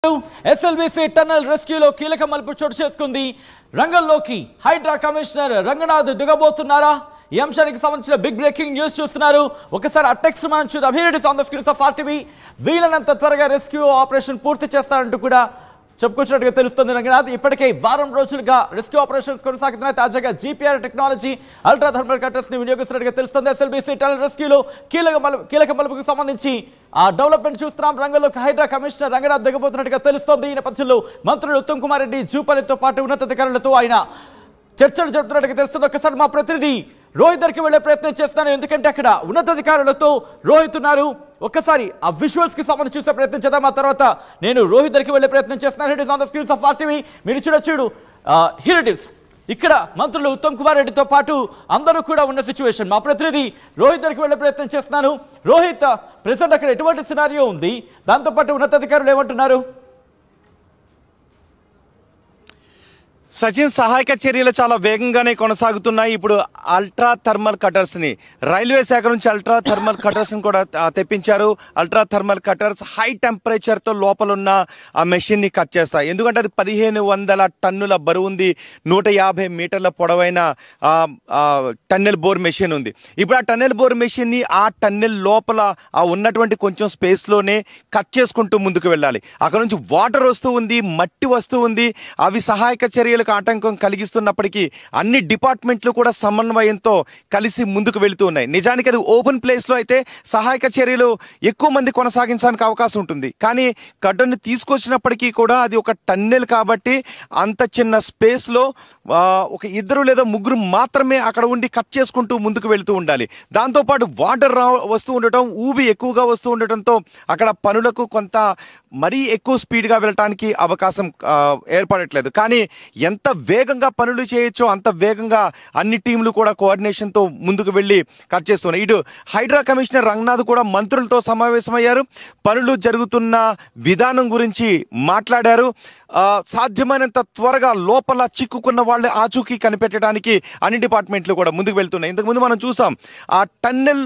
SLBC tunnel రెస్క్యూలో కీలక మలుపు చోటు చేసుకుంది. రంగంలోకి హైడ్రా కమిషనర్ రంగనాథ్ దిగబోతున్నారా? ఈ అంశానికి సంబంధించిన బిగ్ బ్రేకింగ్ న్యూస్ చూస్తున్నారు. ఒకసారి ఆ టెక్స్ట్ మనం చూద్దాం. Here it is on the screens of RTV. వీలైనంత త్వరగా రెస్క్యూ ఆపరేషన్ పూర్తి చేస్తారంటూ కూడా చెప్పుకొచ్చినట్టుగా తెలుస్తుంది. రంగనాథ్ ఇప్పటికే వారం రోజులుగా రెస్క్యూ ఆపరేషన్స్ కొనసాగుతున్నాయి. తాజాగా GPR technology ultra thermal cutters ని వినియోగిస్తున్నట్టుగా తెలుస్తుంది. ఎస్ఎల్బీసీ టన్నల్ రెస్క్యూలో కీలక మలుపుకు సంబంధించి ఆ డెవలప్మెంట్ చూస్తున్నాం. రంగంలోకి హైడ్రా కమిషనర్ రంగనాథ్ దిగబోతున్నట్టుగా తెలుస్తోంది. ఈ నేపథ్యంలో మంత్రులు ఉత్తమ్ కుమార్ రెడ్డి, జూపల్లితో పాటు ఉన్నతాధికారులతో ఆయన చర్చలు జరుపుతున్నట్టుగా తెలుస్తుంది. ఒకసారి మా ప్రతినిధి రోహిత్ దగ్గరికి వెళ్లే ప్రయత్నం చేస్తాను, ఎందుకంటే అక్కడ ఉన్నతాధికారులతో రోహిత్ ఉన్నారు. ఒక్కసారి ఆ విజువల్స్ కి సంబంధించి చూసే ప్రయత్నం చేద్దాం. ఆ తర్వాత నేను రోహిత్ దగ్గరికి వెళ్లే ప్రయత్నం చేస్తున్నాను. Hit is on the screens of RTV. మీరు చూడొచ్చు. Here it is. ఇక్కడ మంత్రులు ఉత్తమ్ కుమార్ రెడ్డితో పాటు అందరూ కూడా ఉన్న సిచ్యువేషన్. మా ప్రతినిధి రోహిత్ దగ్గరికి వెళ్లే ప్రయత్నం చేస్తున్నాను. రోహిత్, ప్రెసెంట్ అక్కడ ఎటువంటి సినారియో ఉంది? దాంతోపాటు ఉన్నతాధికారులు ఏమంటున్నారు? సచిన్, సహాయక చర్యలు చాలా వేగంగానే కొనసాగుతున్నాయి. ఇప్పుడు అల్ట్రా థర్మల్ కటర్స్ ని రైల్వే శాఖ నుంచి అల్ట్రా థర్మల్ కటర్స్ ని కూడా తెప్పించారు. Ultra thermal cutters high temperature తో లోపల ఉన్న ఆ మెషిన్ ని కట్ చేస్తాయి. ఎందుకంటే అది 1500 టన్నుల బరువు ఉంది. 150 మీటర్ల పొడవైన టన్నెల్ బోర్ మెషిన్ ఉంది. ఇప్పుడు ఆ టన్నెల్ బోర్ మెషిన్ ని ఆ టన్నెల్ లోపల ఉన్నటువంటి కొంచెం స్పేస్ లోనే కట్ చేసుకుంటూ ముందుకు వెళ్ళాలి. అక్కడ నుంచి వాటర్ వస్తూ ఉంది, మట్టి వస్తూ ఉంది. అవి సహాయక చర్యలు ఆటంకం కలిగిస్తున్నప్పటికీ అన్ని డిపార్ట్మెంట్లు కూడా సమన్వయంతో కలిసి ముందుకు వెళుతూ ఉన్నాయి. నిజానికి అది ఓపెన్ ప్లేస్ లో అయితే సహాయక చర్యలు ఎక్కువ మంది కొనసాగించడానికి అవకాశం ఉంటుంది. కానీ గడ్డను తీసుకొచ్చినప్పటికీ కూడా అది ఒక టన్నెల్ కాబట్టి అంత చిన్న స్పేస్ లో ఒక 2 లేదా 3 మాత్రమే అక్కడ ఉండి కట్ చేసుకుంటూ ముందుకు వెళుతూ ఉండాలి. దాంతోపాటు వాటర్ వస్తూ ఉండటం, ఊబి ఎక్కువగా వస్తూ ఉండటంతో అక్కడ పనులకు కొంత మరీ ఎక్కువ స్పీడ్గా వెళ్ళటానికి అవకాశం ఏర్పడట్లేదు. కానీ ఎంత వేగంగా పనులు చేయొచ్చో అంత వేగంగా అన్ని టీంలు కూడా కోఆర్డినేషన్తో ముందుకు వెళ్ళి కట్ చేస్తున్నాయి. ఇటు హైడ్రా కమిషనర్ రంగనాథ్ కూడా మంత్రులతో సమావేశమయ్యారు. పనులు జరుగుతున్న విధానం గురించి మాట్లాడారు. సాధ్యమైనంత త్వరగా లోపల చిక్కుకున్న వాళ్ళే ఆచూకీ కనిపెట్టడానికి అన్ని డిపార్ట్మెంట్లు కూడా ముందుకు వెళ్తున్నాయి. ఇంతకుముందు మనం చూసాం, ఆ టన్నెల్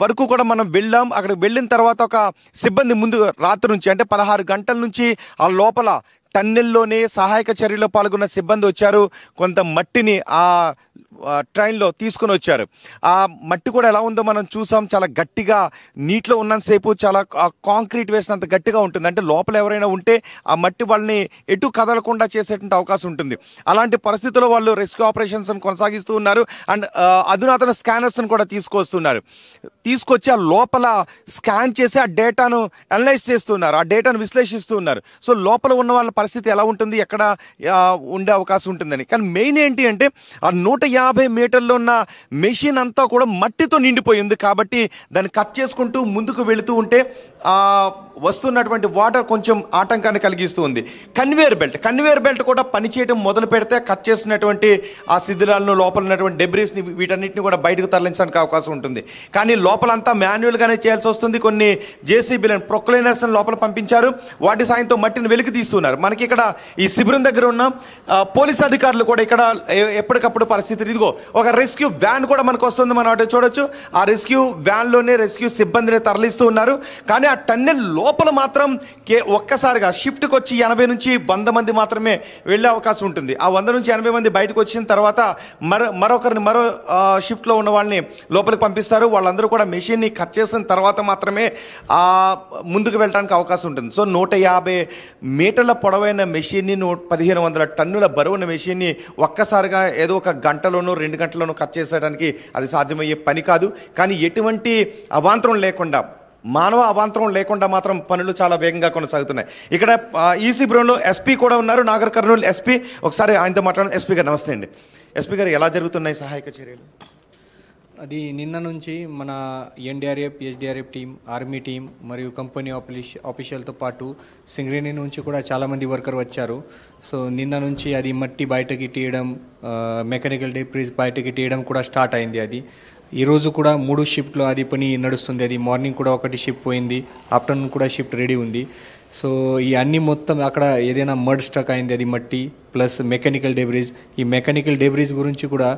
వరకు కూడా మనం వెళ్ళాం. అక్కడికి వెళ్ళిన తర్వాత ఒక సిబ్బంది ముందు రాత్రి నుంచి అంటే 16 గంటల నుంచి ఆ లోపల టన్నెల్లోనే సహాయక చర్యలో పాల్గొన్న సిబ్బంది వచ్చారు. కొంత మట్టిని ఆ ట్రైన్లో తీసుకుని వచ్చారు. ఆ మట్టి కూడా ఎలా ఉందో మనం చూసాం. చాలా గట్టిగా నీటిలో ఉన్నంతసేపు చాలా కాంక్రీట్ వేసినంత గట్టిగా ఉంటుంది. అంటే లోపల ఎవరైనా ఉంటే ఆ మట్టి వాళ్ళని ఎటు కదలకుండా చేసేటువంటి అవకాశం ఉంటుంది. అలాంటి పరిస్థితుల్లో వాళ్ళు రెస్క్యూ ఆపరేషన్స్ కొనసాగిస్తూ ఉన్నారు. అండ్ అధునాతన స్కానర్స్ని కూడా తీసుకొచ్చి ఆ లోపల స్కాన్ చేసి ఆ డేటాను అనలైజ్ చేస్తున్నారు, ఆ డేటాను విశ్లేషిస్తూ ఉన్నారు. సో లోపల ఉన్న వాళ్ళ పరిస్థితి ఎలా ఉంటుంది, ఎక్కడ ఉండే అవకాశం ఉంటుందని. కానీ మెయిన్ ఏంటి అంటే ఆ 150 మీటర్లో ఉన్న మెషిన్ అంతా కూడా మట్టితో నిండిపోయింది. కాబట్టి దాన్ని కట్ చేసుకుంటూ ముందుకు వెళుతూ ఉంటే వస్తున్నటువంటి వాటర్ కొంచెం ఆటంకాన్ని కలిగిస్తూ ఉంది. కన్వేయర్ బెల్ట్ కూడా పనిచేయడం మొదలు పెడితే కట్ చేసినటువంటి ఆ శిథిలాలను, లోపల ఉన్నటువంటి డెబ్రీస్ని, వీటన్నిటిని కూడా బయటకు తరలించడానికి అవకాశం ఉంటుంది. కానీ లోపలంతా మాన్యువల్గానే చేయాల్సి వస్తుంది. కొన్ని జేసీబీలను, ప్రొక్లైనర్స్ లోపల పంపించారు. వాటి సాయంతో మట్టిని వెలికి తీస్తున్నారు. మనకి ఇక్కడ ఈ శిబిరం దగ్గర ఉన్న పోలీస్ అధికారులు కూడా ఇక్కడ ఎప్పటికప్పుడు పరిస్థితి, ఇదిగో ఒక రెస్క్యూ వ్యాన్ కూడా మనకు వస్తుంది, మనం అటు చూడొచ్చు. ఆ రెస్క్యూ వ్యాన్లోనే రెస్క్యూ సిబ్బందిని తరలిస్తూ ఉన్నారు. కానీ ఆ టన్నెల్ లోపల మాత్రం ఒక్కసారిగా షిఫ్ట్కి వచ్చి 80 నుంచి 100 మంది మాత్రమే వెళ్ళే అవకాశం ఉంటుంది. ఆ 100 నుంచి 80 మంది బయటకు వచ్చిన తర్వాత మరో షిఫ్ట్లో ఉన్న వాళ్ళని లోపలికి పంపిస్తారు. వాళ్ళందరూ కూడా మెషిన్ని కట్ చేసిన తర్వాత మాత్రమే ముందుకు వెళ్ళడానికి అవకాశం ఉంటుంది. సో 150 మీటర్ల పొడవైన మెషిన్ని, 1500 టన్నుల బరువున్న మెషిన్ని ఒక్కసారిగా ఏదో ఒక గంటలోనో 2 గంటల్లోనో కట్ చేసేయడానికి అది సాధ్యమయ్యే పని కాదు. కానీ ఎటువంటి అవాంతరం లేకుండా, మానవ అవాంతరం లేకుండా మాత్రం పనులు చాలా వేగంగా కొనసాగుతున్నాయి. ఇక్కడ ఈ శిబిరంలో ఎస్పీ కూడా ఉన్నారు, నాగర్ కర్నూలు ఎస్పీ. ఒకసారి ఆయనతో మాట్లాడండి. ఎస్పీ గారు నమస్తే అండి. ఎస్పీ గారు, ఎలా జరుగుతున్నాయి సహాయక చర్యలు? అది నిన్న నుంచి మన NDRF, SDRF team, army team మరియు కంపెనీ ఆఫీషియల్తో పాటు సింగరేణి నుంచి కూడా చాలామంది వర్కర్ వచ్చారు. సో నిన్న నుంచి అది మట్టి బయటకి తీయడం, మెకానికల్ డెబ్రీస్ బయటకి తీయడం కూడా స్టార్ట్ అయింది. అది ఈరోజు కూడా 3 షిఫ్ట్లో అది పని నడుస్తుంది. అది మార్నింగ్ కూడా 1 షిఫ్ట్ పోయింది, ఆఫ్టర్నూన్ కూడా షిఫ్ట్ రెడీ ఉంది. సో ఈ అన్ని మొత్తం అక్కడ ఏదైనా మడ్ స్ట్రక్ అయింది, అది మట్టి ప్లస్ మెకానికల్ డెబ్రీస్. ఈ మెకానికల్ డెబ్రీస్ గురించి కూడా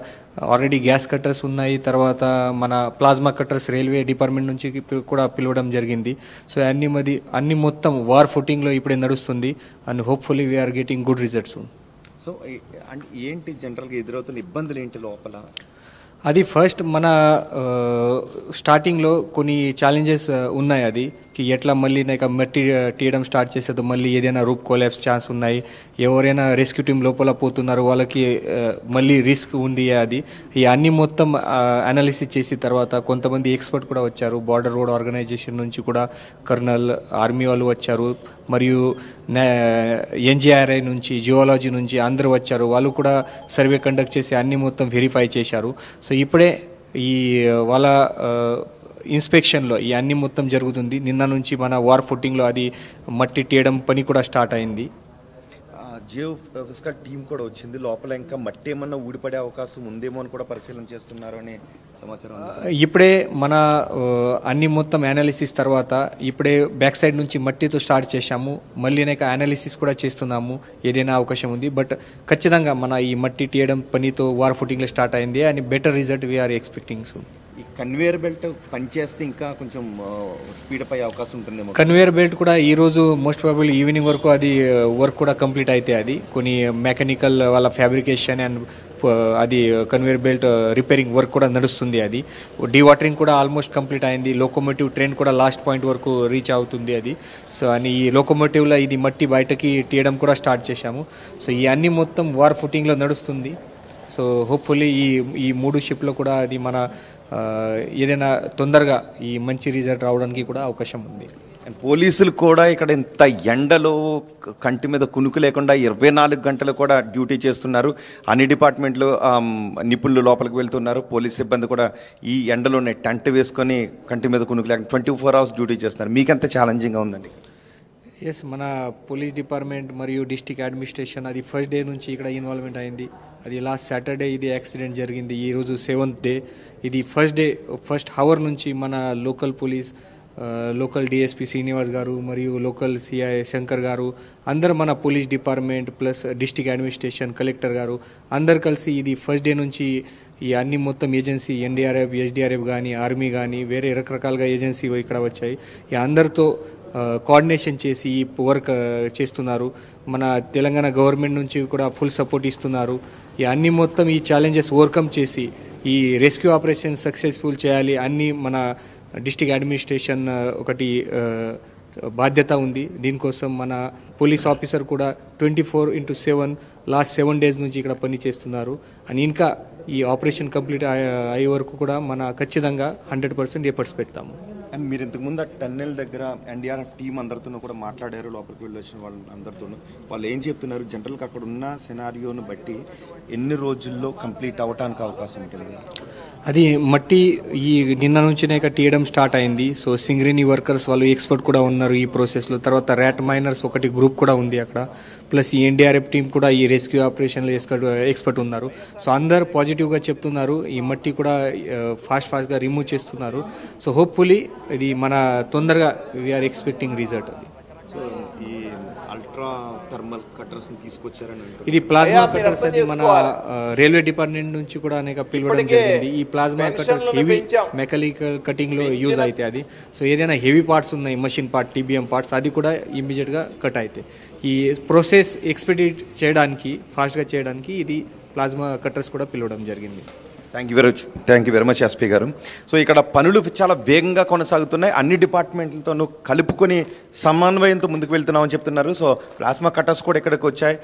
ఆల్రెడీ గ్యాస్ కట్టర్స్ ఉన్నాయి, తర్వాత మన ప్లాస్మా కట్టర్స్ రైల్వే డిపార్ట్మెంట్ నుంచి కూడా పిలవడం జరిగింది. సో అన్ని మొత్తం వార్ ఫుటింగ్లో ఇప్పుడే నడుస్తుంది and hopefully we're getting good results. So అంటే ఏంటి జనరల్గా ఎదురవుతున్న ఇబ్బందులు ఏంటి లోపల? అది ఫస్ట్ మన స్టార్టింగ్లో కొన్ని ఛాలెంజెస్ ఉన్నాయి. అది ఎట్లా మళ్ళీ మట్టి తీయడం స్టార్ట్ చేసేది, మళ్ళీ ఏదైనా రూప్ కొలాప్స్ ఛాన్స్ ఉన్నాయి, ఎవరైనా రెస్క్యూ టీమ్ లోపల పోతున్నారు వాళ్ళకి మళ్ళీ రిస్క్ ఉంది. అది ఈ అన్ని మొత్తం అనాలిసిస్ చేసిన తర్వాత కొంతమంది ఎక్స్పర్ట్ కూడా వచ్చారు, బార్డర్ రోడ్ ఆర్గనైజేషన్ నుంచి కూడా కర్నల్ ఆర్మీ వాళ్ళు వచ్చారు, మరియు ఎన్జిఆర్ఐ నుంచి జియోలాజీ నుంచి అందరూ వచ్చారు. వాళ్ళు కూడా సర్వే కండక్ట్ చేసి అన్ని మొత్తం వెరిఫై చేశారు. సో ఇప్పుడే ఈ వాళ్ళ ఇన్స్పెక్షన్లో ఈ అన్ని మొత్తం జరుగుతుంది. నిన్న నుంచి మన వార్ ఫుటింగ్లో అది మట్టి తీయడం పని కూడా స్టార్ట్ అయింది. జియో ఫిజికల్ టీం కూడా వచ్చింది, లోపల ఇంకా మట్టి ఏమన్నా ఊడిపడే అవకాశం ఉందేమో అని కూడా పరిశీలన చేస్తున్నారు అనే సమాచారం. ఇప్పుడే మన అన్ని మొత్తం అనాలిసిస్ తర్వాత ఇప్పుడే బ్యాక్ సైడ్ నుంచి మట్టితో స్టార్ట్ చేశాము, మళ్ళీ అనాలిసిస్ కూడా చేస్తున్నాము, ఏదైనా అవకాశం ఉంది. బట్ ఖచ్చితంగా మన ఈ మట్టి తీయడం పనితో వార్ ఫుటింగ్లో స్టార్ట్ అయింది అని better result we're expecting. So ఈ కన్వేయర్ బెల్ట్ పనిచేస్తే ఇంకా కొంచెం స్పీడప్ అయ్యే అవకాశం ఉంటుందేమో. కన్వేయర్ బెల్ట్ కూడా ఈరోజు మోస్ట్ ప్రాబబ్లీ ఈవినింగ్ వరకు అది వర్క్ కూడా కంప్లీట్ అయితే అది కొన్ని మెకానికల్ వాళ్ళ ఫ్యాబ్రికేషన్ అండ్ అది కన్వేయర్ బెల్ట్ రిపేరింగ్ వర్క్ కూడా నడుస్తుంది. అది డీవాటరింగ్ కూడా ఆల్మోస్ట్ కంప్లీట్ అయింది. లోకోమోటివ్ ట్రైన్ కూడా లాస్ట్ పాయింట్ వరకు రీచ్ అవుతుంది అది. సో అని ఈ లోకోమోటివ్లో ఇది మట్టి బయటకి తీయడం కూడా స్టార్ట్ చేశాము. సో ఈ అన్ని మొత్తం వార్ ఫుటింగ్లో నడుస్తుంది. సో హోప్ఫుల్లీ ఈ 3 షిప్లో కూడా అది మన ఏదైనా తొందరగా ఈ మంచి రిజల్ట్ రావడానికి కూడా అవకాశం ఉంది. అండ్ పోలీసులు కూడా ఇక్కడ ఇంత ఎండలో కంటి మీద కునుకు లేకుండా 24 గంటలు కూడా డ్యూటీ చేస్తున్నారు. అన్ని డిపార్ట్మెంట్లు నిపుణులు లోపలికి వెళ్తున్నారు. పోలీస్ సిబ్బంది కూడా ఈ ఎండలోనే టెంట్ వేసుకొని కంటి మీద కునుకు లేకుండా 24 hours డ్యూటీ చేస్తున్నారు. మీకెంత ఛాలెంజింగ్గా ఉందండి? ఎస్, మన పోలీస్ డిపార్ట్మెంట్ మరియు డిస్ట్రిక్ట్ అడ్మినిస్ట్రేషన్ అది ఫస్ట్ డే నుంచి ఇక్కడ ఇన్వాల్వ్మెంట్ అయింది. అది లాస్ట్ సాటర్డే ఇది యాక్సిడెంట్ జరిగింది, ఈరోజు 7th డే. ఇది ఫస్ట్ అవర్ నుంచి మన local police, local DSP Srinivas గారు మరియు లోకల్ సిఐ శంకర్ గారు అందరు మన police department plus district administration collector గారు అందరు కలిసి ఇది ఫస్ట్ డే నుంచి ఈ అన్ని మొత్తం ఏజెన్సీ ఎన్డీఆర్ఎఫ్ ఎస్డీఆర్ఎఫ్ కానీ ఆర్మీ కానీ వేరే రకరకాలుగా ఏజెన్సీ ఇక్కడ వచ్చాయి. ఈ అందరితో కోఆర్డినేషన్ చేసి ఈ వర్క్ చేస్తున్నారు. మన తెలంగాణ గవర్నమెంట్ నుంచి కూడా ఫుల్ సపోర్ట్ ఇస్తున్నారు. ఈ అన్ని మొత్తం ఈ ఛాలెంజెస్ ఓవర్కమ్ చేసి ఈ రెస్క్యూ ఆపరేషన్ సక్సెస్ఫుల్ చేయాలి అన్ని మన డిస్ట్రిక్ట్ అడ్మినిస్ట్రేషన్ ఒకటి బాధ్యత ఉంది. దీనికోసం మన పోలీస్ ఆఫీసర్ కూడా 24/7 లాస్ట్ 7 days నుంచి ఇక్కడ పని చేస్తున్నారు. అని ఇంకా ఈ ఆపరేషన్ కంప్లీట్ అయ్యే వరకు కూడా మన ఖచ్చితంగా 100% ఎఫర్ట్స్ పెడతాము. అండ్ మీరు ఇంతకుముందు ఆ టన్నెల్ దగ్గర ఎన్డీఆర్ఎఫ్ టీం అందరితో కూడా మాట్లాడారు, లోపలికి వెళ్ళి వచ్చిన వాళ్ళు అందరితో వాళ్ళు ఏం చెప్తున్నారు? జనరల్గా అక్కడ ఉన్న సినారియోను బట్టి ఎన్ని రోజుల్లో కంప్లీట్ అవ్వడానికి అవకాశం ఉంటుంది? అది మట్టి ఈ నిన్న నుంచినే తీయడం స్టార్ట్ అయింది. సో సింగరేణి వర్కర్స్ వాళ్ళు ఎక్స్పర్ట్ కూడా ఉన్నారు ఈ ప్రాసెస్లో. తర్వాత ర్యాట్ మైనర్స్ ఒకటి గ్రూప్ కూడా ఉంది అక్కడ, ప్లస్ ఈ ఎన్డీఆర్ఎఫ్ టీం కూడా ఈ రెస్క్యూ ఆపరేషన్లో ఎక్స్పర్ట్ ఉన్నారు. సో అందరు పాజిటివ్గా చెప్తున్నారు, ఈ మట్టి కూడా ఫాస్ట్గా రిమూవ్ చేస్తున్నారు. సో హోప్ఫుల్లీ ఇది మన తొందరగా వీఆర్ ఎక్స్పెక్టింగ్ రిజల్ట్. అది సో ఈ అల్ట్రా థర్మల్ కట్టర్స్ తీసుకొచ్చారని, ఇది ప్లాస్మా కట్టర్స్ అది మన రైల్వే డిపార్ట్మెంట్ నుంచి కూడా అనేక పిలవడం జరిగింది. ఈ plasma cutters heavy mechanical cutting లో యూజ్ అయితే అది. సో ఏదైనా హెవీ పార్ట్స్ ఉన్నాయి, మషిన్ పార్ట్, టీబీఎం పార్ట్స్, అది కూడా ఇమ్మీడియట్గా కట్ అవుతాయి. ఈ ప్రాసెస్ ఎక్స్పెడిట్ చేయడానికి, ఫాస్ట్గా చేయడానికి ఇది ప్లాస్మా కట్టర్స్ కూడా పిలవడం జరిగింది. Thank you very much SP గారు. సో ఇక్కడ పనులు చాలా వేగంగా కొనసాగుతున్నాయి, అన్ని డిపార్ట్మెంట్లతోనూ కలుపుకొని సమన్వయంతో ముందుకు వెళ్తున్నామని చెప్తున్నారు. సో ప్లాస్మా కట్టర్స్ కూడా ఇక్కడికి వచ్చాయి,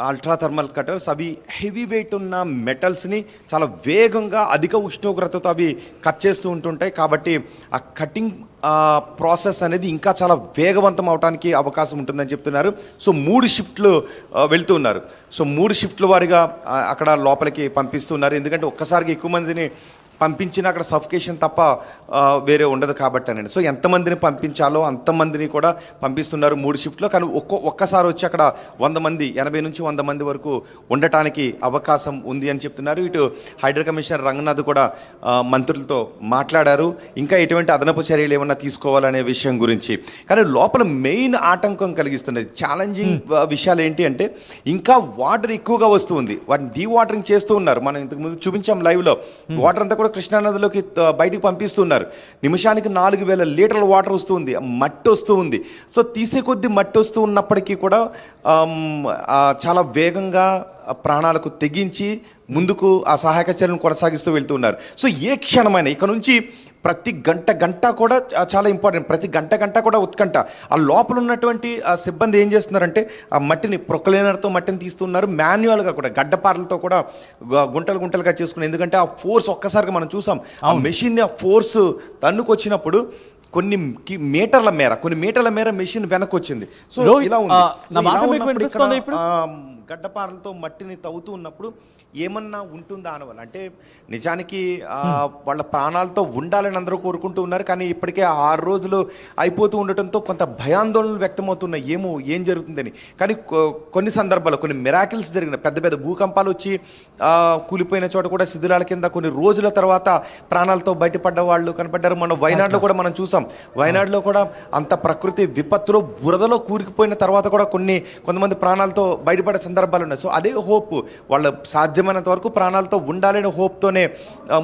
అల్ట్రా థర్మల్ కట్టర్స్. అవి హెవీ వెయిట్ ఉన్న మెటల్స్ని చాలా వేగంగా అధిక ఉష్ణోగ్రతతో అవి కట్ చేస్తూ ఉంటుంటాయి. కాబట్టి ఆ కటింగ్ ప్రాసెస్ అనేది ఇంకా చాలా వేగవంతం అవడానికి అవకాశం ఉంటుందని చెప్తున్నారు. సో 3 షిఫ్ట్లు వెళ్తూ ఉన్నారు. సో 3 షిఫ్ట్ల వారిగా అక్కడ లోపలికి పంపిస్తున్నారు, ఎందుకంటే ఒక్కసారిగా ఎక్కువ మందిని పంపించిన అక్కడ సఫికేషన్ తప్ప వేరే ఉండదు కాబట్టి అని. సో ఎంతమందిని పంపించాలో అంతమందిని కూడా పంపిస్తున్నారు 3 షిఫ్ట్లో. కానీ ఒక్కసారి వచ్చి అక్కడ 100 మంది 80 నుంచి 100 మంది వరకు ఉండటానికి అవకాశం ఉంది అని చెప్తున్నారు. ఇటు హైడ్రా కమిషనర్ రంగనాథ్ కూడా మంత్రులతో మాట్లాడారు, ఇంకా ఎటువంటి అదనపు చర్యలు ఏమన్నా తీసుకోవాలనే విషయం గురించి. కానీ లోపల మెయిన్ ఆటంకం కలిగిస్తున్నది ఛాలెంజింగ్ విషయాలు ఏంటి అంటే ఇంకా వాటర్ ఎక్కువగా వస్తుంది, వాటిని డీవాటరింగ్ చేస్తూ ఉన్నారు. మనం ఇంతకుముందు చూపించాం లైవ్లో, వాటర్ అంతా కూడా కృష్ణానదిలోకి బయటికి పంపిస్తున్నారు. నిమిషానికి 4000 లీటర్ల వాటర్ వస్తుంది, మట్టి వస్తూ ఉంది. సో తీసే కొద్దీ మట్టి వస్తూ ఉన్నప్పటికీ కూడా చాలా వేగంగా ప్రాణాలకు తెగించి ముందుకు ఆ సహాయక చర్యలను కొనసాగిస్తూ వెళ్తున్నారు. సో ఏ క్షణమైనా ఇక నుంచి ప్రతి గంట కూడా చాలా ఇంపార్టెంట్, ప్రతి గంట కూడా ఉత్కంఠ. ఆ లోపల ఉన్నటువంటి ఆ సిబ్బంది ఏం చేస్తున్నారంటే ఆ మట్టిని ప్రొక్లైనర్తో మట్టిని తీస్తున్నారు, మాన్యువల్గా కూడా గడ్డపారలతో కూడా గుంటలుగా చేసుకున్నారు. ఎందుకంటే ఆ ఫోర్స్ ఒక్కసారిగా మనం చూసాం, ఆ మెషిన్ ఆ ఫోర్స్ తన్నుకొచ్చినప్పుడు కొన్ని మీటర్ల మేర మెషిన్ వెనక్కి వచ్చింది. సో ఇలా ఉంది. గడ్డపారలతో మట్టిని తవ్వుతూ ఉన్నప్పుడు ఏమన్నా ఉంటుందా అనవాలి. అంటే నిజానికి వాళ్ళ ప్రాణాలతో ఉండాలని అందరూ కోరుకుంటూ ఉన్నారు. కానీ ఇప్పటికే 6 రోజులు అయిపోతూ ఉండటంతో కొంత భయాందోళనలు వ్యక్తమవుతున్నాయి, ఏం జరుగుతుందని. కానీ కొన్ని సందర్భాల్లో కొన్ని మిరాకిల్స్ జరిగిన, పెద్ద భూకంపాలు వచ్చి కూలిపోయిన చోట కూడా శిథిలాల కింద కొన్ని రోజుల తర్వాత ప్రాణాలతో బయటపడ్డ వాళ్ళు కనపడ్డారు. మనం వైనాడులో కూడా మనం చూసాం. వైనాడులో కూడా అంత ప్రకృతి విపత్తులో బురదలో కూరుకుపోయిన తర్వాత కూడా కొంతమంది ప్రాణాలతో బయటపడే సందర్భాలు ఉన్నాయి. సో అదే హోప్, వాళ్ళ సాధ్యమైనంత వరకు ప్రాణాలతో ఉండాలనే హోప్తోనే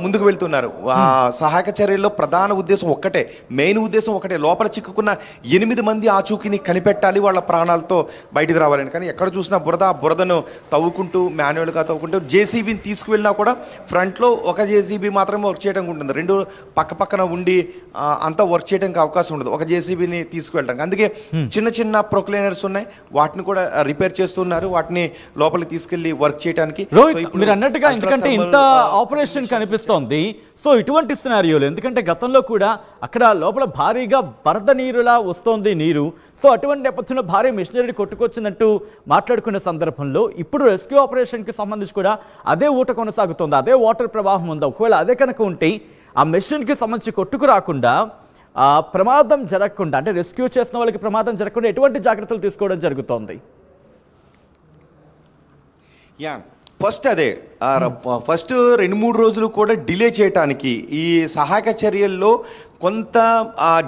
ముందుకు వెళ్తున్నారు. ఆ సహాయక చర్యల్లో ప్రధాన ఉద్దేశం ఒక్కటే, మెయిన్ ఉద్దేశం ఒకటే, లోపల చిక్కుకున్న 8 మంది ఆచూకీని కనిపెట్టాలి, వాళ్ళ ప్రాణాలతో బయటకు రావాలని. కానీ ఎక్కడ చూసినా బురదను తవ్వుకుంటూ మాన్యువల్గా తవ్వుకుంటూ జేసీబీని తీసుకువెళ్ళినా కూడా ఫ్రంట్లో ఒక జేసీబీ మాత్రమే వర్క్ చేయడానికి ఉంటుంది, 2 పక్కన ఉండి అంతా వర్క్ చేయడానికి అవకాశం ఉండదు ఒక జేసీబీని తీసుకువెళ్ళడానికి. అందుకే చిన్న ప్రొక్లైనర్స్ ఉన్నాయి, వాటిని కూడా రిపేర్ చేస్తున్నారు, వాటిని లోపలికి తీసుకెళ్లి వర్క్ చేయడానికి. మీరు అన్నట్టుగా ఎందుకంటే ఇంత ఆపరేషన్ కనిపిస్తోంది. సో ఇటువంటి సినారియోలు, ఎందుకంటే గతంలో కూడా అక్కడ లోపల భారీగా వరద నీరులా వస్తోంది నీరు. సో అటువంటి నేపథ్యంలో భారీ మిషనరీ కొట్టుకొచ్చిందంటూ మాట్లాడుకునే సందర్భంలో ఇప్పుడు రెస్క్యూ ఆపరేషన్కి సంబంధించి కూడా అదే ఊట కొనసాగుతోంది, అదే వాటర్ ప్రవాహం ఉందా? ఒకవేళ అదే కనుక ఉంటే ఆ మిషన్కి సంబంధించి కొట్టుకు రాకుండా, ప్రమాదం జరగకుండా, అంటే రెస్క్యూ చేసిన వాళ్ళకి ప్రమాదం జరగకుండా ఎటువంటి జాగ్రత్తలు తీసుకోవడం జరుగుతోంది? ఫస్ట్ 2-3 రోజులు కూడా డిలే చేయటానికి ఈ సహాయక చర్యల్లో కొంత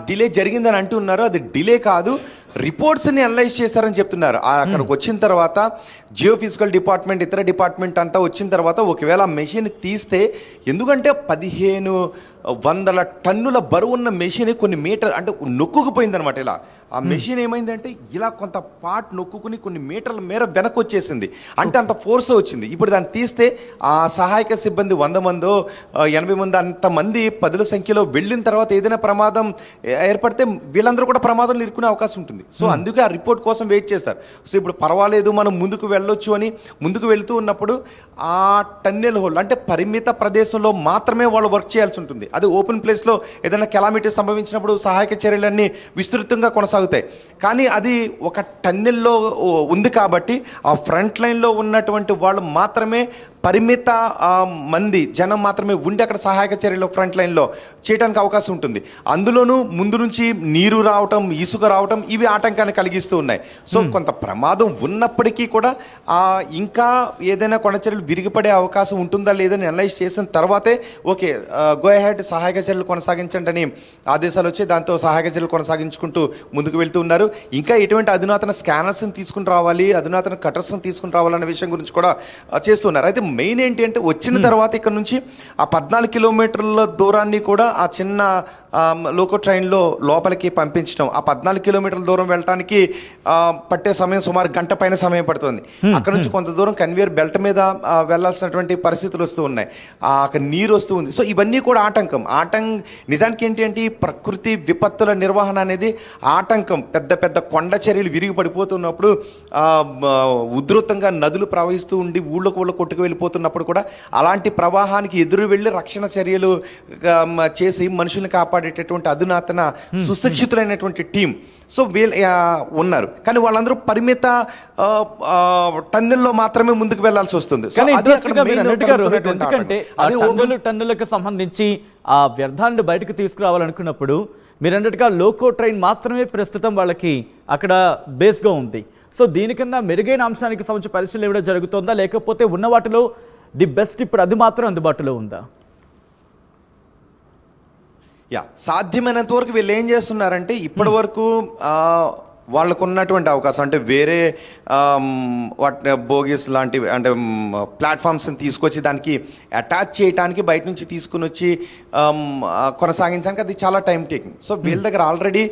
డిలే జరిగిందని అంటున్నారు. అది డిలే కాదు, రిపోర్ట్స్ని అనలైజ్ చేశారని చెప్తున్నారు. అక్కడికి వచ్చిన తర్వాత జియో ఫిజికల్ డిపార్ట్మెంట్, ఇతర డిపార్ట్మెంట్ అంతా వచ్చిన తర్వాత ఒకవేళ ఆ మెషిన్ తీస్తే, ఎందుకంటే 1500 టన్నుల బరువు ఉన్న మెషిన్ కొన్ని మీటర్ అంటే నొక్కుకుపోయింది అనమాట. ఇలా ఆ మెషిన్ ఏమైందంటే ఇలా కొంత పార్ట్ నొక్కుని కొన్ని మీటర్ల మేర వెనక్కి వచ్చేసింది, అంటే అంత ఫోర్స్ వచ్చింది. ఇప్పుడు దాన్ని తీస్తే ఆ సహాయక సిబ్బంది 100 మందో 80 మంది అంతమంది 10ల సంఖ్యలో వెళ్ళిన తర్వాత ఏదైనా ప్రమాదం ఏర్పడితే వీళ్ళందరూ కూడా ప్రమాదంలో ఇరుక్కునే అవకాశం ఉంటుంది. సో అందుకే ఆ రిపోర్ట్ కోసం వెయిట్ చేస్తారు. సో ఇప్పుడు పర్వాలేదు మనం ముందుకు వెళ్ళొచ్చు అని ముందుకు వెళుతూ ఉన్నప్పుడు ఆ టన్నెల్ హోల్ అంటే పరిమిత ప్రదేశంలో మాత్రమే వాళ్ళు వర్క్ చేయాల్సి ఉంటుంది. అది ఓపెన్ ప్లేస్లో ఏదైనా కెలామిటీ సంభవించినప్పుడు సహాయక చర్యలన్నీ విస్తృతంగా కొనసాగుతాయి. కానీ అది ఒక టన్నెల్లో ఉంది కాబట్టి ఆ ఫ్రంట్ లైన్లో ఉన్నటువంటి వాళ్ళు మాత్రమే, పరిమిత జనం మాత్రమే ఉండి అక్కడ సహాయక చర్యలు ఫ్రంట్ లైన్లో చేయడానికి అవకాశం ఉంటుంది. అందులోనూ ముందు నుంచి నీరు రావటం, ఇసుక రావటం, ఇవి ఆటంకాన్ని కలిగిస్తూ ఉన్నాయి. సో కొంత ప్రమాదం ఉన్నప్పటికీ కూడా ఇంకా ఏదైనా కొండ చర్యలు విరిగిపడే అవకాశం ఉంటుందా లేదని అనలైజ్ చేసిన తర్వాతే ఓకే గో అహెడ్ సహాయక చర్యలు కొనసాగించండి అని ఆదేశాలు వచ్చి దాంతో సహాయక చర్యలు కొనసాగించుకుంటూ ముందుకు వెళ్తూ ఉన్నారు. ఇంకా ఎటువంటి అధునాతన స్కానర్స్ని తీసుకుని రావాలి, అధునాతన కటర్స్ని తీసుకుని రావాలనే విషయం గురించి కూడా చేస్తున్నారు. అయితే మెయిన్ ఏంటి అంటే వచ్చిన తర్వాత ఇక్కడ నుంచి ఆ 14 కిలోమీటర్ల దూరాన్ని కూడా ఆ చిన్న లోకో ట్రైన్లో లోపలికి పంపించడం. ఆ 14 కిలోమీటర్ల దూరం వెళ్ళటానికి పట్టే సమయం సుమారు గంట పైన సమయం పడుతుంది. అక్కడ నుంచి కొంత దూరం కన్వేయర్ బెల్ట్ మీద వెళ్లాల్సినటువంటి పరిస్థితులు వస్తూ ఉన్నాయి, అక్కడ నీరు వస్తూ ఉంది. సో ఇవన్నీ కూడా నిజానికి ఏంటి అంటే ప్రకృతి విపత్తుల నిర్వహణ అనేది ఆటంకం. ఆటంకం, పెద్ద పెద్ద కొండ చర్యలు విరిగి పడిపోతున్నప్పుడు, ఉధృతంగా నదులు ప్రవహిస్తూ ఉండి ఊళ్ళోకి ఊళ్ళో కొట్టుకు వెళ్ళిపోతున్నప్పుడు కూడా అలాంటి ప్రవాహానికి ఎదురు వెళ్ళి రక్షణ చర్యలు చేసి మనుషుల్ని కాపాడేటటువంటి అధునాతన సుశిక్షితులైనటువంటి టీం సో వీళ్ళు ఉన్నారు. కానీ వాళ్ళందరూ పరిమిత టన్నుల్లో మాత్రమే ముందుకు వెళ్లాల్సి వస్తుంది. ఎందుకంటే టన్నులకు సంబంధించి ఆ వ్యర్థాన్ని బయటకు తీసుకురావాలనుకున్నప్పుడు మీరు అన్నట్టుగా లోకో ట్రైన్ మాత్రమే ప్రస్తుతం వాళ్ళకి అక్కడ బేస్గా ఉంది. సో దీనికన్నా మెరుగైన అంశానికి సంబంధించి పరిశీలన ఇవ్వడం జరుగుతుందా, లేకపోతే ఉన్న వాటిలో ది బెస్ట్ ఇప్పుడు అది మాత్రం అందుబాటులో ఉందా? సాధ్యమైనంత వరకు వీళ్ళు ఏం చేస్తున్నారంటే ఇప్పటి వరకు వాళ్ళకు ఉన్నటువంటి అవకాశం అంటే వేరే బోగీస్ లాంటివి అంటే ప్లాట్ఫామ్స్ని తీసుకొచ్చి దానికి అటాచ్ చేయడానికి బయట నుంచి తీసుకుని వచ్చి కొనసాగించడానికి అది చాలా టైం టేకింగ్. సో వీళ్ళ దగ్గర ఆల్రెడీ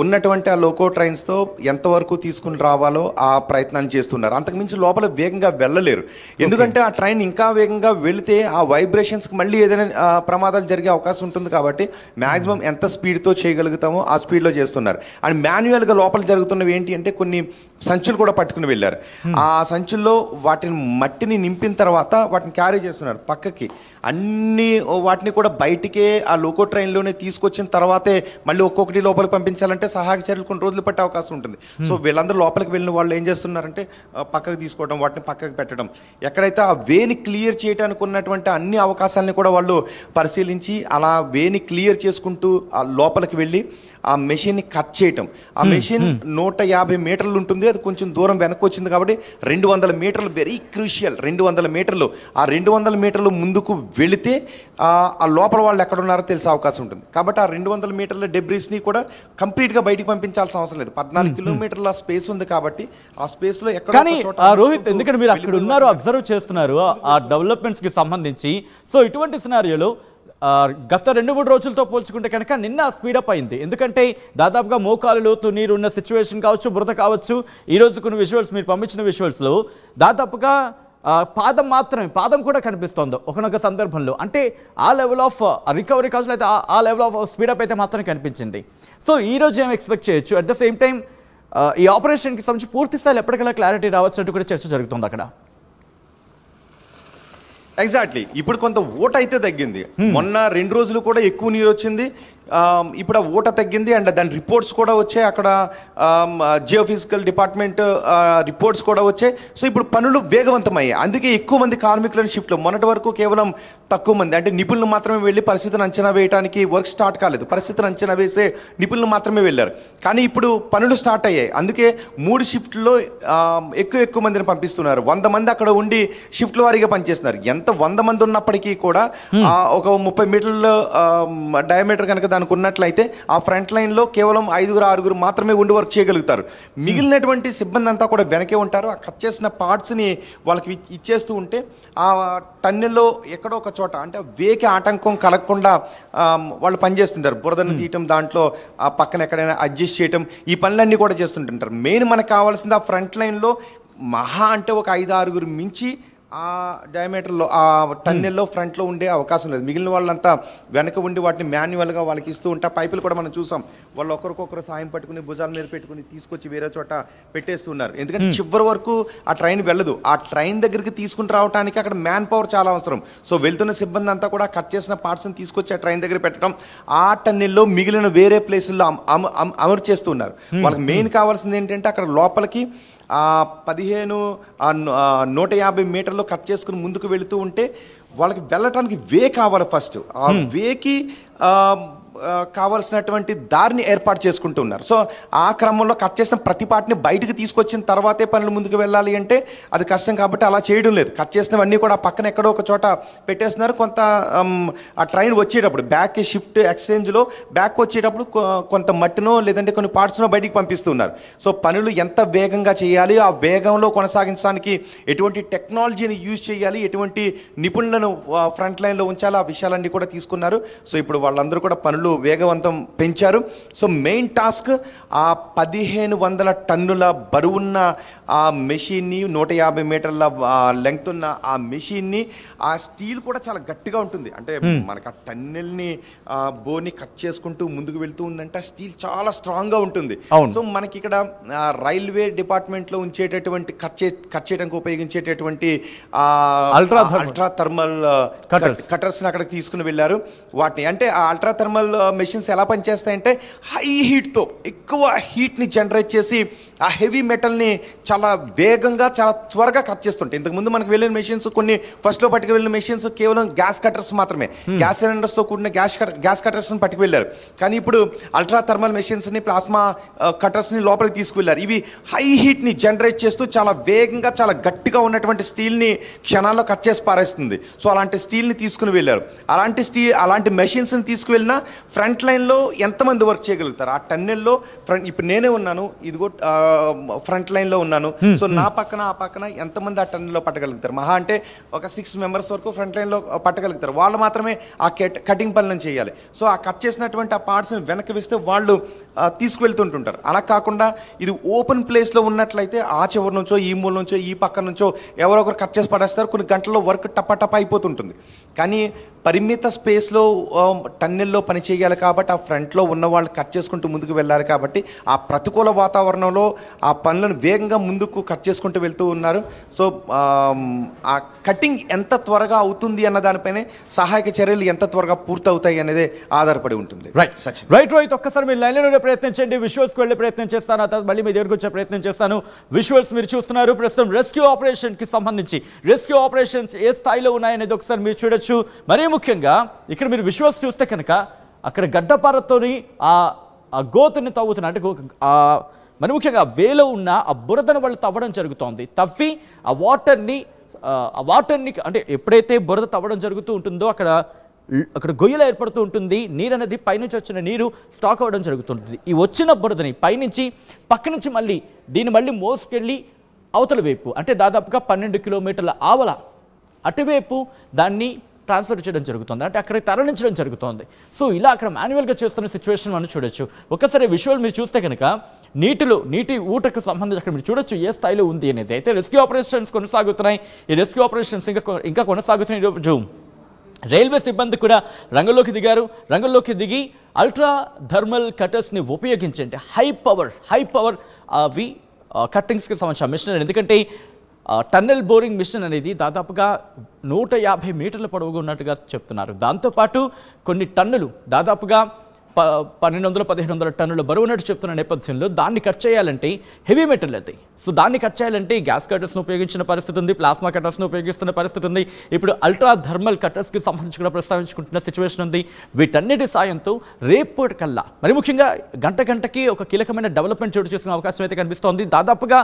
ఉన్నటువంటి ఆ లోకో ట్రైన్స్తో ఎంతవరకు తీసుకుని రావాలో ఆ ప్రయత్నాన్ని చేస్తున్నారు. అంతకుమించి లోపల వేగంగా వెళ్ళలేరు. ఎందుకంటే ఆ ట్రైన్ ఇంకా వేగంగా వెళితే ఆ వైబ్రేషన్స్కి మళ్ళీ ఏదైనా ప్రమాదాలు జరిగే అవకాశం ఉంటుంది. కాబట్టి మ్యాక్సిమం ఎంత స్పీడ్తో చేయగలుగుతామో ఆ స్పీడ్లో చేస్తున్నారు. అండ్ మాన్యువల్గా లోపల జరుగుతున్నవి ఏంటి అంటే కొన్ని సంచులు కూడా పట్టుకుని వెళ్ళారు. ఆ సంచుల్లో మట్టిని నింపిన తర్వాత వాటిని క్యారీ చేస్తున్నారు పక్కకి. అన్ని వాటిని కూడా బయటికే ఆ లోకో ట్రైన్లోనే తీసుకొచ్చిన తర్వాతే మళ్ళీ ఒక్కొక్కటి లోపలికి పంపించాలంటే సహాయక చర్యలు కొన్ని రోజులు పట్టే అవకాశం ఉంటుంది. సో వీళ్ళందరూ లోపలికి వెళ్ళిన వాళ్ళు ఏం చేస్తున్నారంటే పక్కకు తీసుకోవడం, వాటిని పక్కకు పెట్టడం, ఎక్కడైతే ఆ వేని క్లియర్ చేయడానికి ఉన్నటువంటి అన్ని అవకాశాలని కూడా వాళ్ళు పరిశీలించి అలా వేని క్లియర్ చేసుకుంటూ ఆ లోపలికి వెళ్ళి ఆ మెషిన్ని కట్ చేయటం. ఆ మెషిన్ 150 మీటర్లు ఉంటుంది. అది కొంచెం దూరం వెనక్కి వచ్చింది కాబట్టి 200 మీటర్లు వెరీ క్రూషియల్. 200 మీటర్లు ఆ 200 మీటర్లు ముందుకు వెళితే ఆ లోపల వాళ్ళు ఎక్కడ ఉన్నారో తెలిసే అవకాశం ఉంటుంది. కాబట్టి ఆ 200 మీటర్ల డెబ్రీస్ని కూడా కంప్లీట్గా బయటికి పంపించాల్సిన అవసరం లేదు. 14 కిలోమీటర్ల స్పేస్ ఉంది కాబట్టి ఆ స్పేస్లో ఎక్కడ. రోహిత్, ఎందుకంటే మీరు అక్కడ ఉన్నారు, అబ్జర్వ్ చేస్తున్నారు ఆ డెవలప్మెంట్స్కి సంబంధించి. సో ఇటువంటి సినారియోలో గత 2-3 రోజులతో పోల్చుకుంటే కనుక నిన్న స్పీడప్ అయింది. ఎందుకంటే దాదాపుగా మోకాలు లోతు నీరు ఉన్న సిచ్యువేషన్ కావచ్చు, బురద కావచ్చు. ఈరోజు కొన్ని విజువల్స్ మీరు పంపించిన విజువల్స్లో దాదాపుగా పాదం కూడా కనిపిస్తోంది ఒకనొక సందర్భంలో. అంటే ఆ లెవెల్ ఆఫ్ రికవరీ కావచ్చు, అయితే ఆ లెవెల్ ఆఫ్ స్పీడప్ అయితే మాత్రం కనిపించింది. సో ఈరోజు ఏం ఎక్స్పెక్ట్ చేయొచ్చు? అట్ ద సేమ్ టైం ఈ ఆపరేషన్కి సంబంధించి పూర్తి స్థాయిలో ఎప్పటికైనా క్లారిటీ రావచ్చు అంటూ కూడా చర్చ జరుగుతుంది అక్కడ. ఎగ్జాక్ట్లీ. ఇప్పుడు కొంత ఊట అయితే తగ్గింది. మొన్న 2 రోజులు కూడా ఎక్కువ నీరు వచ్చింది. ఇప్పుడు ఆ ఊట తగ్గింది. అండ్ దాని రిపోర్ట్స్ కూడా వచ్చాయి. అక్కడ జియోఫిజికల్ డిపార్ట్మెంట్ రిపోర్ట్స్ కూడా వచ్చాయి. సో ఇప్పుడు పనులు వేగవంతమయ్యాయి. అందుకే ఎక్కువ మంది కార్మికులను షిఫ్ట్లో, మొన్నటి వరకు కేవలం తక్కువ మంది అంటే నిపుణులు మాత్రమే వెళ్ళి పరిస్థితిని అంచనా వేయడానికి వర్క్ స్టార్ట్ కాలేదు. పరిస్థితిని అంచనా వేసే నిపుణులు మాత్రమే వెళ్ళారు. కానీ ఇప్పుడు పనులు స్టార్ట్ అయ్యాయి. అందుకే 3 షిఫ్ట్లో ఎక్కువ మందిని పంపిస్తున్నారు. 100 మంది అక్కడ ఉండి షిఫ్ట్ల వారీగా పనిచేస్తున్నారు. ఎంత 100 మంది ఉన్నప్పటికీ కూడా ఒక 30 మీటర్ల డయామీటర్ కనుక దానికి ఉన్నట్లయితే ఆ ఫ్రంట్ లైన్లో కేవలం 5-6 మాత్రమే ఉండి వర్క్ చేయగలుగుతారు. మిగిలినటువంటి సిబ్బంది అంతా కూడా వెనకే ఉంటారు. ఆ కట్ చేసిన పార్ట్స్ని వాళ్ళకి ఇచ్చేస్తూ ఉంటే ఆ టన్నెల్లో ఎక్కడో ఒక చోట అంటే వేకి ఆటంకం కలగకుండా వాళ్ళు పనిచేస్తుంటారు. బురదను తీయటం, దాంట్లో ఆ పక్కన ఎక్కడైనా అడ్జస్ట్ చేయటం, ఈ పనులన్నీ కూడా చేస్తుంటుంటారు. మెయిన్ మనకు కావాల్సింది ఆ ఫ్రంట్ లైన్లో మహా అంటే ఒక 5-6 మించి ఆ డయామీటర్లో ఆ టన్నెల్లో ఫ్రంట్లో ఉండే అవకాశం లేదు. మిగిలిన వాళ్ళంతా వెనక ఉండి వాటిని మాన్యువల్గా వాళ్ళకి ఇస్తూ ఉంటా. పైపులు కూడా మనం చూసాం, వాళ్ళు ఒకరికొకరు సాయం పట్టుకుని భుజాల మీద పెట్టుకుని తీసుకొచ్చి వేరే చోట పెట్టేస్తున్నారు. ఎందుకంటే చివరి వరకు ఆ ట్రైన్ వెళ్ళదు. ఆ ట్రైన్ దగ్గరికి తీసుకుని రావడానికి అక్కడ మ్యాన్ పవర్ చాలా అవసరం. సో వెళ్తున్న సిబ్బంది అంతా కూడా కట్ చేసిన పార్ట్స్ని తీసుకొచ్చి ఆ ట్రైన్ దగ్గర పెట్టడం, ఆ టన్నెల్లో మిగిలిన వేరే ప్లేసుల్లో అమరు చేస్తున్నారు. వాళ్ళకి మెయిన్ కావాల్సింది ఏంటంటే అక్కడ లోపలికి 150 మీటర్లు కట్ చేసుకుని ముందుకు వెళుతూ ఉంటే వాళ్ళకి వెళ్ళటానికి వే కావాలి. ఫస్ట్ ఆ వేకి కావాల్సినటువంటి దారిని ఏర్పాటు చేసుకుంటూ ఉన్నారు. సో ఆ క్రమంలో కట్ చేసిన ప్రతి పార్ట్ని బయటకు తీసుకొచ్చిన తర్వాతే పనులు ముందుకు వెళ్ళాలి అంటే అది కష్టం. కాబట్టి అలా చేయడం లేదు. కట్ చేసినవన్నీ కూడా పక్కన ఎక్కడో ఒక చోట పెట్టేస్తున్నారు. కొంత ఆ ట్రైన్ వచ్చేటప్పుడు బ్యాక్ షిఫ్ట్ ఎక్స్చేంజ్లో బ్యాక్ వచ్చేటప్పుడు కొంత మట్టినో లేదంటే కొన్ని పార్ట్స్నో బయటికి పంపిస్తున్నారు. సో పనులు ఎంత వేగంగా చేయాలి, ఆ వేగంలో కొనసాగించడానికి ఎటువంటి టెక్నాలజీని యూజ్ చేయాలి, ఎటువంటి నిపుణులను ఫ్రంట్ లైన్లో ఉంచాలి, ఆ విషయాలన్నీ కూడా తీసుకున్నారు. సో ఇప్పుడు వాళ్ళందరూ కూడా పనులు వాళ్ళు వేగవంతం పెంచారు. సో మెయిన్ టాస్క్ ఆ 1500 టన్నుల బరువున్న ఆ మెషిన్ని, 150 మీటర్ల లెంగ్త్ ఉన్న ఆ మెషిన్ని, ఆ స్టీల్ కూడా చాలా గట్టిగా ఉంటుంది. అంటే మనకు ఆ టన్నెల్ని బోర్ని కట్ చేసుకుంటూ ముందుకు వెళ్తూ ఉందంటే ఆ స్టీల్ చాలా స్ట్రాంగ్గా ఉంటుంది. సో మనకి ఇక్కడ రైల్వే డిపార్ట్మెంట్లో ఉంచేటటువంటి కట్ చేయడానికి ఉపయోగించేటటువంటి అల్ట్రా థర్మల్ కటర్స్ అక్కడికి తీసుకుని వెళ్ళారు. వాటిని అంటే ఆ అల్ట్రా థర్మల్ మెషిన్స్ ఎలా పనిచేస్తాయంటే హై హీట్తో ఎక్కువ హీట్ని జనరేట్ చేసి ఆ హెవీ మెటల్ని చాలా వేగంగా చాలా త్వరగా కట్ చేస్తుంటాయి. ఇంతకుముందు మనకు వెళ్ళిన మెషిన్స్ కొన్ని ఫస్ట్లో పట్టుకు వెళ్ళిన మెషిన్స్ కేవలం గ్యాస్ కటర్స్ మాత్రమే, గ్యాస్ సిలిండర్స్తో కూడిన గ్యాస్ కటర్స్ని పట్టుకు వెళ్ళారు. కానీ ఇప్పుడు అల్ట్రా థర్మల్ మెషిన్స్ని, ప్లాస్మా కటర్స్ని లోపలికి తీసుకువెళ్ళారు. ఇవి హై హీట్ని జనరేట్ చేస్తూ చాలా వేగంగా చాలా గట్టిగా ఉన్నటువంటి స్టీల్ని క్షణాల్లో కట్ చేసి పారేస్తుంది. సో అలాంటి స్టీల్ని తీసుకుని వెళ్ళారు. అలాంటి మెషిన్స్ని తీసుకువెళ్ళినా ఫ్రంట్ లైన్లో ఎంతమంది వర్క్ చేయగలుగుతారు? ఆ టన్నెల్లో ఇప్పుడు నేనే ఉన్నాను, ఇదిగో ఫ్రంట్ లైన్లో ఉన్నాను. సో నా పక్కన ఆ పక్కన ఎంతమంది ఆ టన్నెల్లో పట్టగలుగుతారు? మహా అంటే ఒక 6 మెంబర్స్ వరకు ఫ్రంట్ లైన్లో పట్టగలుగుతారు. వాళ్ళు మాత్రమే ఆ కటింగ్ పనులను చేయాలి. సో ఆ కట్ చేసినటువంటి ఆ పార్ట్స్ని వెనక్కి వేస్తే వాళ్ళు తీసుకువెళ్తుంటుంటారు. అలా కాకుండా ఇది ఓపెన్ ప్లేస్లో ఉన్నట్లయితే ఆ చివరి నుంచో, ఈ మూల నుంచో, ఈ పక్క నుంచో ఎవరో ఒకరు కట్ చేసి పడేస్తారు. కొన్ని గంటల్లో వర్క్ టపా అయిపోతుంటుంది. కానీ పరిమిత స్పేస్లో టన్నెల్లో పని చేయాలి కాబట్టి ఆ ఫ్రంట్లో ఉన్న వాళ్ళు కట్ చేసుకుంటూ ముందుకు వెళ్ళాలి కాబట్టి ఆ ప్రతికూల వాతావరణంలో ఆ పనులను వేగంగా ముందుకు కట్ చేసుకుంటూ వెళ్తూ ఉన్నారు. సో ఆ కటింగ్ ఎంత త్వరగా అవుతుంది అన్న దానిపైనే సహాయక చర్యలు ఎంత త్వరగా పూర్తవుతాయి అనేది ఆధారపడి ఉంటుంది. రైట్ ఒక్కసారి మీరు లైన్లో ప్రయత్నించండి, విజువల్స్కి వెళ్ళే ప్రయత్నం చేస్తాను, ఆ తర్వాత మళ్ళీ మీ దగ్గరకు వచ్చే ప్రయత్నం చేస్తాను. విజువల్స్ మీరు చూస్తున్నారు. ప్రస్తుతం రెస్క్యూ ఆపరేషన్కి సంబంధించి రెస్క్యూ ఆపరేషన్స్ ఏ స్థాయిలో ఉన్నాయనేది ఒకసారి మీరు చూడొచ్చు. మరీ ముఖ్యంగా ఇక్కడ మీరు విజువల్స్ చూస్తే కనుక అక్కడ గడ్డపారతోని ఆ గోతుని తవ్వుతున్నారు. అంటే మరి ముఖ్యంగా వేలో ఉన్న ఆ బురదను వాళ్ళు తవ్వడం జరుగుతోంది. తవ్వి ఆ వాటర్ని అంటే ఎప్పుడైతే బురద తవ్వడం జరుగుతూ ఉంటుందో అక్కడ గొయ్యలు ఏర్పడుతూ ఉంటుంది. నీరు అనేది పైనుంచి వచ్చిన నీరు స్టాక్ అవ్వడం జరుగుతుంటుంది. ఈ వచ్చిన బురదని పైనుంచి పక్క నుంచి దీన్ని మళ్ళీ మోసుకెళ్ళి అవతల వైపు అంటే దాదాపుగా 12 కిలోమీటర్ల ఆవల అటువైపు దాన్ని ట్రాన్స్ఫర్ చేయడం జరుగుతుంది. అంటే అక్కడికి తరలించడం జరుగుతుంది. సో ఇలా అక్కడ మాన్యువల్గా చేస్తున్న సిచ్యువేషన్ మనం చూడొచ్చు. ఒక్కసారి విజువల్ మీరు చూస్తే కనుక నీటి ఊటకు సంబంధించి అక్కడ మీరు చూడొచ్చు ఏ స్థాయిలో ఉంది అనేది. అయితే రెస్క్యూ ఆపరేషన్స్ కొనసాగుతున్నాయి. ఈ రెస్క్యూ ఆపరేషన్స్ ఇంకా కొనసాగుతున్నాయి. ఈరోజు రైల్వే సిబ్బంది కూడా రంగంలోకి దిగి అల్ట్రా థర్మల్ కటర్స్ని ఉపయోగించి అంటే హై పవర్ అవి కట్టింగ్స్కి సంబంధించిన మిషన్. ఎందుకంటే టన్నెల్ బోరింగ్ మిషన్ అనేది దాదాపుగా 150 మీటర్ల పొడవుగా ఉన్నట్టుగా చెప్తున్నారు. దాంతోపాటు కొన్ని టన్నులు దాదాపుగా 1200-1500 టన్నుల బరువు ఉన్నట్టు చెప్తున్న నేపథ్యంలో దాన్ని కట్ చేయాలంటే హెవీ మెటల్ అది. సో దాన్ని కట్ చేయాలంటే గ్యాస్ కటర్స్ను ఉపయోగించిన పరిస్థితి ఉంది, ప్లాస్మా కటర్స్ను ఉపయోగిస్తున్న పరిస్థితి ఉంది. ఇప్పుడు అల్ట్రా థర్మల్ కటర్స్కి సంబంధించి కూడా ప్రస్తావించుకుంటున్న సిచ్యువేషన్ ఉంది. వీటన్నిటి సాయంతో రేపటికల్లా మరి ముఖ్యంగా గంటకి ఒక కీలకమైన డెవలప్మెంట్ చోటు చేసుకునే అవకాశం అయితే కనిపిస్తోంది. దాదాపుగా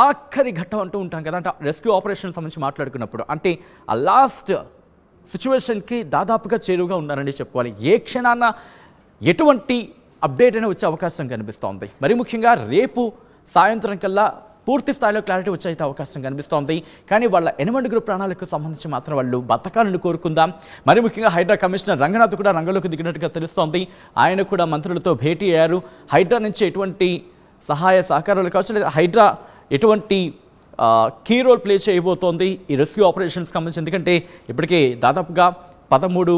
ఆఖరి ఘట్టం అంటూ ఉంటాం కదా, అంటే రెస్క్యూ ఆపరేషన్ సంబంధించి మాట్లాడుకున్నప్పుడు అంటే ఆ లాస్ట్ సిచ్యువేషన్కి దాదాపుగా చేరువుగా ఉన్నారని చెప్పుకోవాలి. ఏ క్షణాన ఎటువంటి అప్డేట్ అయినా వచ్చే అవకాశం కనిపిస్తోంది. మరి ముఖ్యంగా రేపు సాయంత్రం కల్లా పూర్తి స్థాయిలో క్లారిటీ వచ్చే అవకాశం కనిపిస్తోంది. కానీ వాళ్ళ 8 ప్రాణాలకు సంబంధించి మాత్రం వాళ్ళు బతకాలను కోరుకుందాం. మరి ముఖ్యంగా హైడ్రా కమిషనర్ రంగనాథ్ కూడా రంగంలోకి దిగినట్టుగా తెలుస్తోంది. ఆయన కూడా మంత్రులతో భేటీ అయ్యారు. హైడ్రా నుంచి ఎటువంటి సహాయ సహకారాలు కావచ్చు, లేదా హైడ్రా ఎటువంటి కీ రోల్ ప్లే చేయబోతోంది ఈ రెస్క్యూ ఆపరేషన్స్ సంబంధించి. ఎందుకంటే ఇప్పటికే దాదాపుగా 13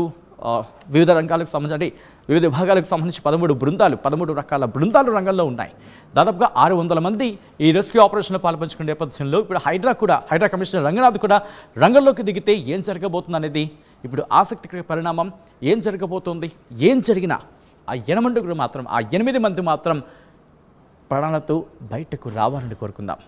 వివిధ రంగాలకు సంబంధించి వివిధ విభాగాలకు సంబంధించి 13 రకాల బృందాలు రంగంలో ఉన్నాయి. దాదాపుగా 600 మంది ఈ రెస్క్యూ ఆపరేషన్లో పాల్పంచుకునే నేపథ్యంలో ఇప్పుడు హైడ్రా కమిషనర్ రంగనాథ్ కూడా రంగంలోకి దిగితే ఏం జరగబోతుంది అనేది ఇప్పుడు ఆసక్తికర పరిణామం. ఏం జరగబోతోంది, ఏం జరిగినా ఆ 8 మంది మాత్రం ప్రాణాలతో బయటకు రావాలని కోరుకుందాం.